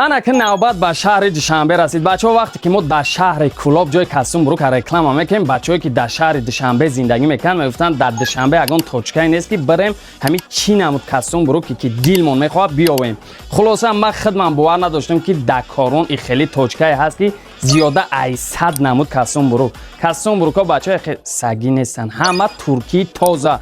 ана ки навбат ба шаҳри Душанбе расид. Бачаҳо вақте ки мо дар шаҳри Кӯлоб ҷои Касумбурук реклама мекунем, бачаҳое ки дар шаҳри Душанбе зиндагӣ мекунанд мегуфтанд дар Душанбе ягон точкае нест ки барем ҳамин чӣ намуд Касумбуруке ки дилмон мехоҳад биёвем. Хулоса ман худман бовар надоштам ки дар Корон и хеле точкае ҳаст ки зиёда ай 100 намуд Касумбурук. Касумбурукҳо бачаҳои хеле сагӣ нестанд, ҳама туркии тоза.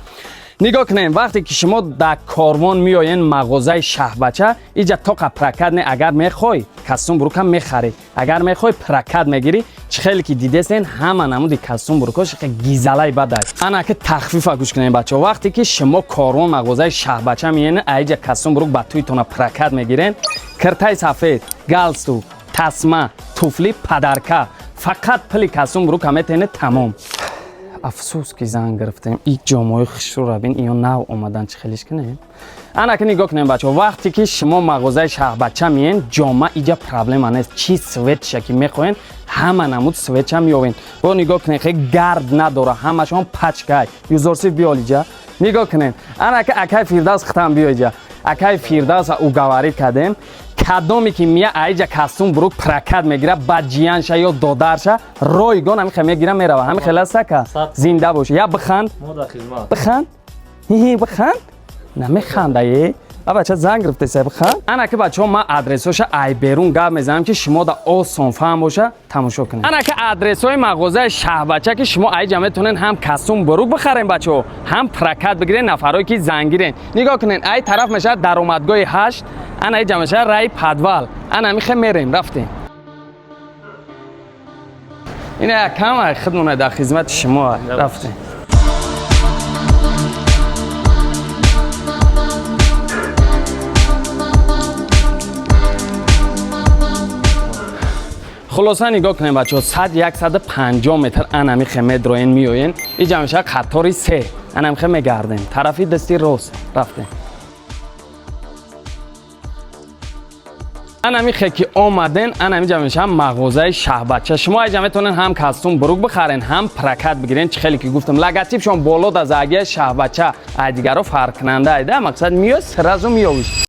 нигоҳ кунем, вақте ки шумо дар корвон меоен мағозаи Шаҳбача, иҷа тоқа прокат не, агар мехоҳӣ Касумбурукам мехарӣ, агар мехоҳӣ прокат мегирӣ, чӣ хеле ки дидестен ҳама намуди Касумбурукҳо шиқа гизалаи бадай. Ана ки тахфифа гӯш кунем бачаҳо, вақте ки шумо корвон мағозаи Шаҳбача меоен, аиҷа Касумбурук ба тӯйтона прокат мегирен, киртаи сафед, галстук, тасма, туфли, падарка, фақат пули Касумбурука метенед тамом. Афсус ки занг гирифтем. Ин ҷомаи хушрӯ бин иё нав омадан чӣ хелиш кунем. Ана ки нигоҳ кунем бачаҳо, вақте ки шумо мағозаи Шаҳбача меен, ҷома иҷа проблема нест. Чӣ светша ки мехоҳен, ҳама намуд светша меёвен. Бо нигоҳ кунем, хеле гард надора, ҳамашон пачкай. Юзорсиф биёл иҷа. нигоҳ кунем. Ана ки акай Фирдавс хитам биё иҷа. Акай Фирдавс угаварӣ кардем. Кадоме ки мия аиҷа Касумбурук прокат мегира ба ҷиянша ё додарша ройгон ҳамин хел мегира мерава. Ҳамин хел сака зинда бош. Я биханд. Биханд. Биханд. Намехандае. Бача занг гирифтеса биханд. Ана ки бачаҳо ман адресоша ай берун гап мезанам ки шумо да осон фаҳм боша тамошо кунед. Ана ки адресои мағозаи Шаҳбача ки шумо аиҷа метавонен ҳам Касумбурук бихарен бачаҳо, ҳам прокат бигирен нафарое ки зангирен. нигоҳ кунед, ай тараф мешавад даромадгоҳи 8, ана иҷа мешавад раи подвал. Ана ҳамин хел мерем рафтем. ина якам ай хидмона дар хизмати шумо рафтем. хулоса нигоҳ кунем бачаҳо, 100-150 метр анами хе медроен меоен, иҷа мешавад қатори 3, анами хе мегардем, тарафи дасти рост рафтем. анами хе ки омаден, анами ҷа мешавад мағозаи Шаҳбача. шумо иҷа метавонен ҳам Касумбурук бихарен, ҳам прокат бигирен. чӣ хеле ки гуфтам, логотипшон боло да загияи Шаҳбача, ай дигаро фарқкунанда айда, мақсад миёй сразу миёвиш.